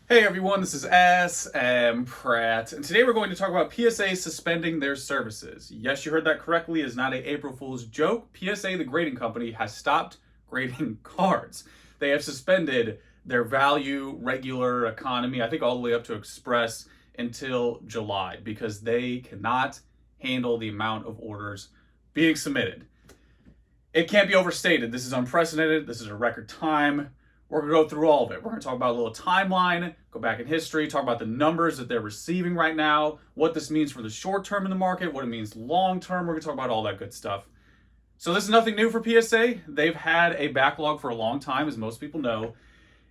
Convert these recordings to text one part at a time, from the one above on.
Hey everyone, this is smpratte, and today we're going to talk about PSA suspending their services. Yes, you heard that correctly. It's not a April Fool's joke. PSA, the grading company, has stopped grading cards. They have suspended their value, regular, economy, I think all the way up to express until July because they cannot handle the amount of orders being submitted. It can't be overstated. This is unprecedented. This is a record time. We're going to go through all of it. We're going to talk about a little timeline, go back in history, talk about the numbers that they're receiving right now, what this means for the short term in the market, what it means long term. We're going to talk about all that good stuff. So this is nothing new for PSA. They've had a backlog for a long time, as most people know.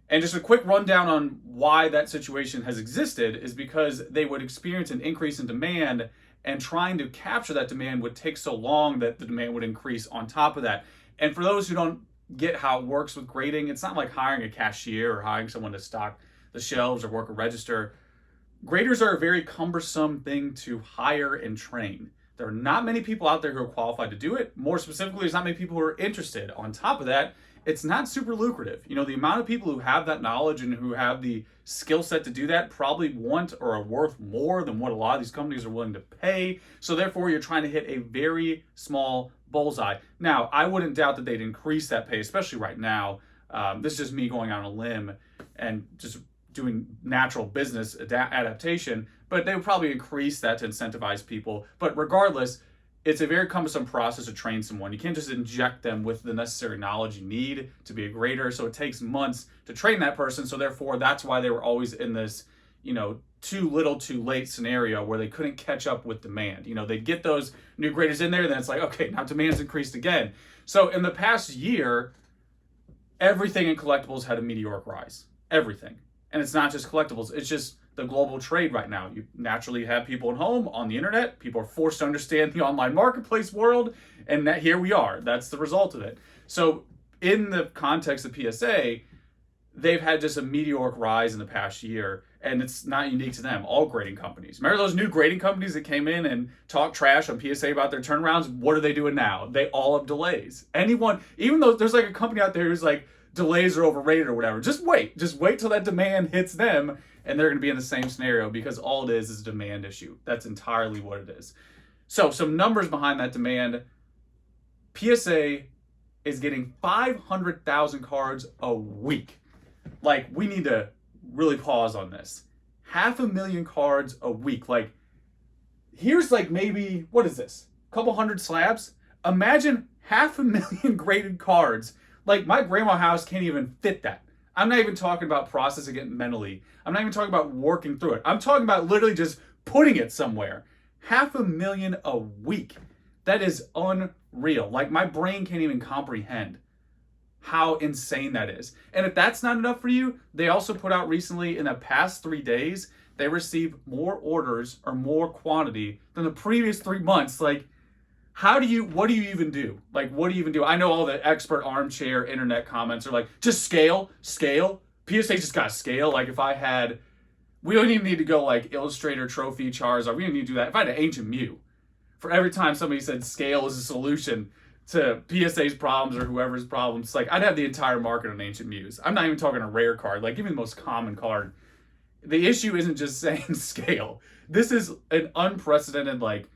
And just a quick rundown on why that situation has existed is because they would experience an increase in demand, and trying to capture that demand would take so long that the demand would increase on top of that. And for those who don't get how it works with grading, it's not like hiring a cashier or hiring someone to stock the shelves or work a register. Graders are a very cumbersome thing to hire and train. There are not many people out there who are qualified to do it. More specifically, there's not many people who are interested. On top of that, it's not super lucrative. The amount of people who have that knowledge and who have the skill set to do that probably want or are worth more than what a lot of these companies are willing to pay. So therefore, you're trying to hit a very small bullseye. Now, I wouldn't doubt that they'd increase that pay, especially right now. This is just me going on a limb and just doing natural business adaptation, but they would probably increase that to incentivize people. But regardless, it's a very cumbersome process to train someone. You can't just inject them with the necessary knowledge you need to be a grader. So it takes months to train that person. So therefore, that's why they were always in this, too little, too late scenario where they couldn't catch up with demand. They'd get those new graders in there, then it's like, okay, now demand's increased again. So in the past year, everything in collectibles had a meteoric rise. Everything. And it's not just collectibles, it's just the global trade right now. You naturally have people at home on the internet. People are forced to understand the online marketplace world, and that here we are. That's the result of it. So in the context of PSA, they've had just a meteoric rise in the past year, and it's not unique to them. All grading companies. Remember those new grading companies that came in and talked trash on PSA about their turnarounds? What are they doing now? They all have delays. Even though there's like a company out there who's like, delays are overrated or whatever, just wait till that demand hits them, and they're going to be in the same scenario because all it is a demand issue. That's entirely what it is. So some numbers behind that demand. PSA is getting 500,000 cards a week. Like, we need to really pause on this. 500,000 cards a week. Like, here's like maybe, what is this? A couple hundred slabs? Imagine 500,000 graded cards. Like, my grandma's house can't even fit that. I'm not even talking about processing it mentally. I'm not even talking about working through it. I'm talking about literally just putting it somewhere. 500,000 a week. That is unreal. Like, my brain can't even comprehend how insane that is. And if that's not enough for you, they also put out recently, in the past 3 days, they received more orders or more quantity than the previous 3 months. Like, what do you even do? Like, what do you even do? I know all the expert armchair internet comments are like, just scale. PSA just got to scale. Like, we don't even need to go like Illustrator, Trophy, Charizard. We don't need to do that. If I had an Ancient Mew, for every time somebody said scale is a solution to PSA's problems or whoever's problems, like, I'd have the entire market on Ancient Mews. I'm not even talking a rare card. Like, even the most common card. The issue isn't just saying scale. This is an unprecedented, like,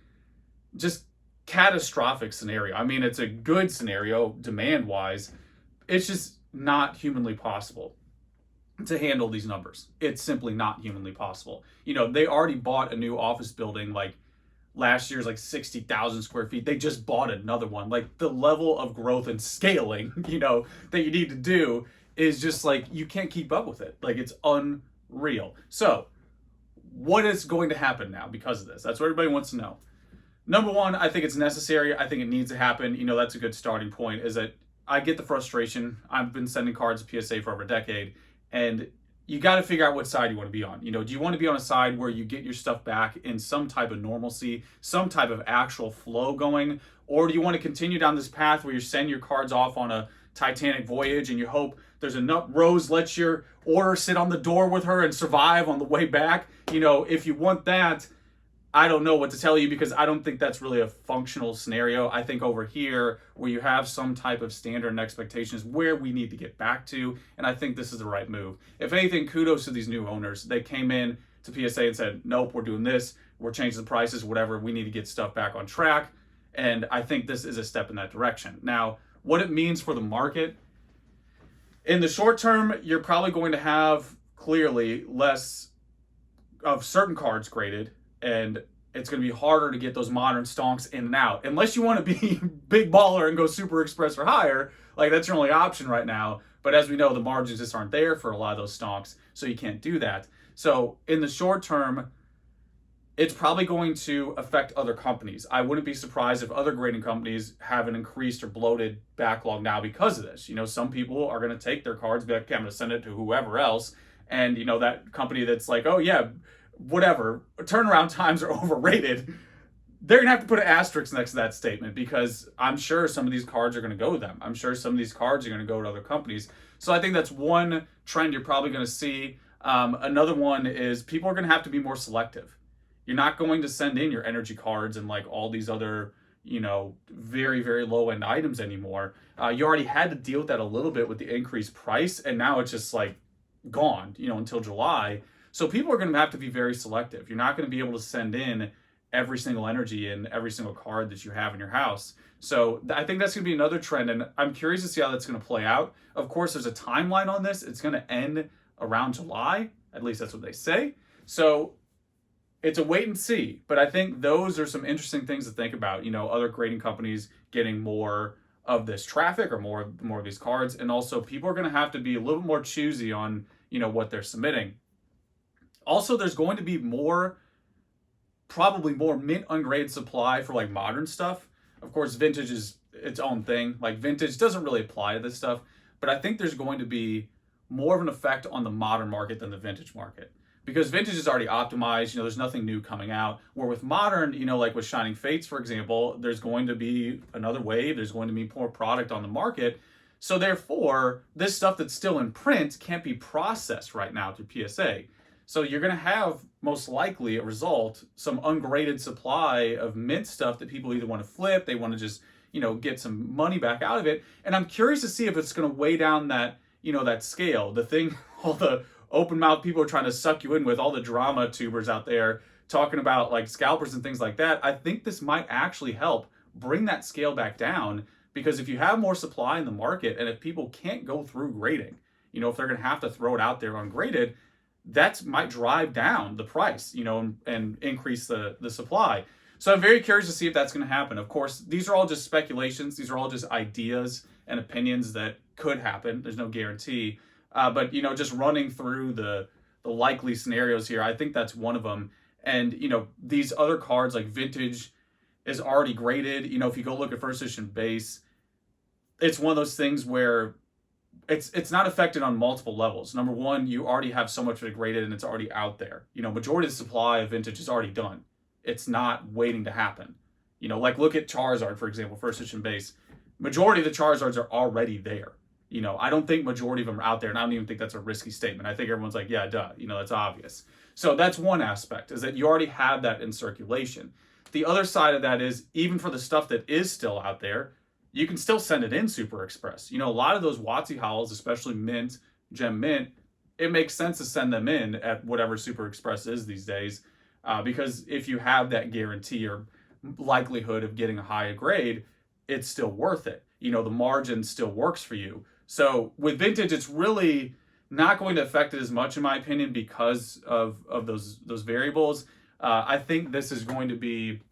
just catastrophic scenario. I mean, it's a good scenario demand wise. It's just not humanly possible to handle these numbers. It's simply not humanly possible. They already bought a new office building, like last year's like 60,000 square feet. They just bought another one. Like, the level of growth and scaling, that you need to do is just like, you can't keep up with it. Like, it's unreal. So what is going to happen now because of this? That's what everybody wants to know. Number one, I think it's necessary. I think it needs to happen. That's a good starting point, is that I get the frustration. I've been sending cards to PSA for over a decade, and you got to figure out what side you want to be on. Do you want to be on a side where you get your stuff back in some type of normalcy, some type of actual flow going, or do you want to continue down this path where you send your cards off on a Titanic voyage and you hope there's enough Rose lets your order sit on the door with her and survive on the way back? If you want that, I don't know what to tell you because I don't think that's really a functional scenario. I think over here, where you have some type of standard and expectations, where we need to get back to, and I think this is the right move. If anything, kudos to these new owners. They came in to PSA and said, nope, we're doing this, we're changing the prices, whatever, we need to get stuff back on track, and I think this is a step in that direction. Now, what it means for the market, in the short term, you're probably going to have clearly less of certain cards graded, and it's going to be harder to get those modern stonks in and out. Unless you want to be big baller and go Super Express or higher, like that's your only option right now. But as we know, the margins just aren't there for a lot of those stonks, so you can't do that. So in the short term, it's probably going to affect other companies. I wouldn't be surprised if other grading companies have an increased or bloated backlog now because of this. Some people are going to take their cards, be like, okay, I'm going to send it to whoever else. And, that company that's like, oh, yeah, whatever, turnaround times are overrated, they're going to have to put an asterisk next to that statement because I'm sure some of these cards are going to go to them. I'm sure some of these cards are going to go to other companies. So I think that's one trend you're probably going to see. Another one is people are going to have to be more selective. You're not going to send in your energy cards and like all these other, very, very low end items anymore. You already had to deal with that a little bit with the increased price, and now it's just like gone, until July. So people are going to have to be very selective. You're not going to be able to send in every single energy and every single card that you have in your house. So I think that's going to be another trend, and I'm curious to see how that's going to play out. Of course, there's a timeline on this. It's going to end around July. At least that's what they say. So it's a wait and see. But I think those are some interesting things to think about. Other grading companies getting more of this traffic or more of these cards. And also people are going to have to be a little more choosy on, what they're submitting. Also, there's going to be probably more mint ungraded supply for like modern stuff. Of course, vintage is its own thing. Like vintage doesn't really apply to this stuff, but I think there's going to be more of an effect on the modern market than the vintage market because vintage is already optimized. There's nothing new coming out. Where with modern, like with Shining Fates, for example, there's going to be another wave. There's going to be more product on the market. So therefore, this stuff that's still in print can't be processed right now through PSA. So you're going to have, most likely, a result, some ungraded supply of mint stuff that people either want to flip, they want to just, get some money back out of it. And I'm curious to see if it's going to weigh down that, that scale. The thing, all the open mouth people are trying to suck you in with, all the drama tubers out there talking about like scalpers and things like that. I think this might actually help bring that scale back down, because if you have more supply in the market and if people can't go through grading, if they're going to have to throw it out there ungraded, that might drive down the price, and increase the supply. So I'm very curious to see if that's going to happen. Of course, these are all just speculations. These are all just ideas and opinions that could happen. There's no guarantee. But, just running through the likely scenarios here, I think that's one of them. And, these other cards like vintage is already graded. If you go look at first edition base, it's one of those things where it's not affected on multiple levels. Number one, you already have so much of it graded and it's already out there. Majority of the supply of vintage is already done. It's not waiting to happen. Like look at Charizard, for example, first edition base. Majority of the Charizards are already there. I don't think majority of them are out there, and I don't even think that's a risky statement. I think everyone's like, yeah, duh, that's obvious. So that's one aspect, is that you already have that in circulation. The other side of that is, even for the stuff that is still out there, you can still send it in Super Express. A lot of those WotC howls, especially Mint, Gem Mint, it makes sense to send them in at whatever Super Express is these days, because if you have that guarantee or likelihood of getting a higher grade, it's still worth it. The margin still works for you. So with vintage, it's really not going to affect it as much, in my opinion, because of those variables. I think this is going to be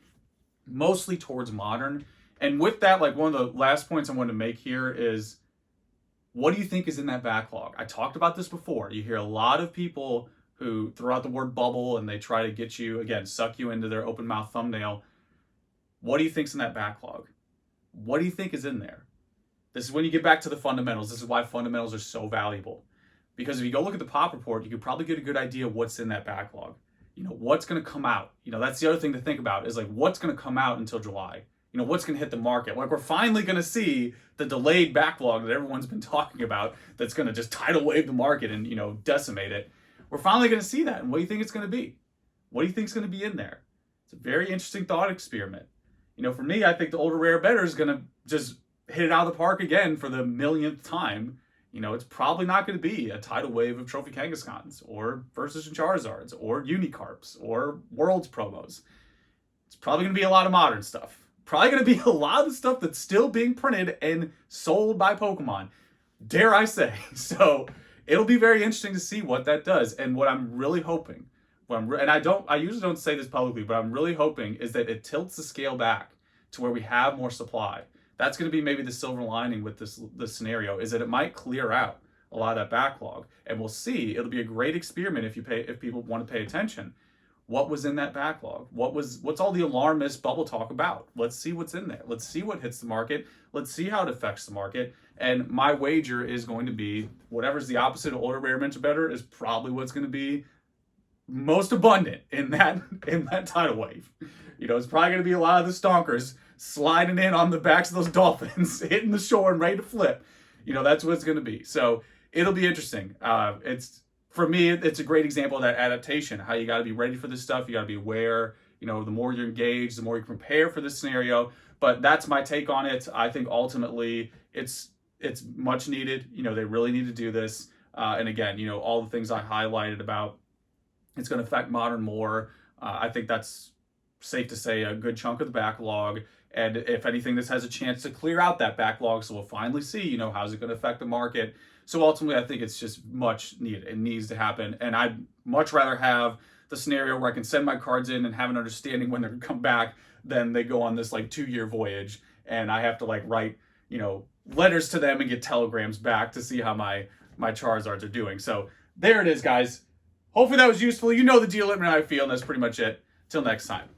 mostly towards modern. And with that, like one of the last points I wanted to make here is, what do you think is in that backlog? I talked about this before. You hear a lot of people who throw out the word bubble and they try to get you, again, suck you into their open mouth thumbnail. What do you think's in that backlog? What do you think is in there? This is when you get back to the fundamentals. This is why fundamentals are so valuable. Because if you go look at the pop report, you could probably get a good idea of what's in that backlog. What's going to come out. That's the other thing to think about, is like what's going to come out until July. What's going to hit the market. Like we're finally going to see the delayed backlog that everyone's been talking about that's going to just tidal wave the market and, decimate it. We're finally going to see that. And what do you think it's going to be? What do you think is going to be in there? It's a very interesting thought experiment. You know, for me, I think the ultra rare better is going to just hit it out of the park again for the millionth time. You know, it's probably not going to be a tidal wave of Trophy Kangaskhan's or Versus and Charizards or Unicarps or Worlds promos. It's probably going to be a lot of modern stuff. Probably going to be a lot of the stuff that's still being printed and sold by Pokemon, dare I say. So it'll be very interesting to see what that does. And what I'm really hoping, and I usually don't say this publicly, but I'm really hoping is that it tilts the scale back to where we have more supply. That's going to be maybe the silver lining with this scenario, is that it might clear out a lot of that backlog, and we'll see. It'll be a great experiment if people want to pay attention. What was in that backlog? What's all the alarmist bubble talk about? Let's see what's in there. Let's see what hits the market. Let's see how it affects the market. And my wager is going to be whatever's the opposite of ultra rare mention better is probably what's going to be most abundant in that tidal wave. You know, it's probably going to be a lot of the stonkers sliding in on the backs of those dolphins, hitting the shore and ready to flip. You know, that's what it's going to be. So it'll be interesting. For me, it's a great example of that adaptation, how you got to be ready for this stuff. You got to be aware, you know, the more you're engaged, the more you prepare for this scenario. But that's my take on it. I think ultimately it's much needed. You know, they really need to do this. And again, you know, all the things I highlighted about it's going to affect modern more. I think that's safe to say a good chunk of the backlog. And if anything, this has a chance to clear out that backlog. So we'll finally see, you know, how's it going to affect the market. So ultimately, I think it's just much needed. It needs to happen. And I'd much rather have the scenario where I can send my cards in and have an understanding when they're going to come back than they go on this like 2-year voyage. And I have to like write, you know, letters to them and get telegrams back to see how my Charizards are doing. So there it is, guys. Hopefully that was useful. You know the deal. Let me know how I feel. And that's pretty much it. Till next time.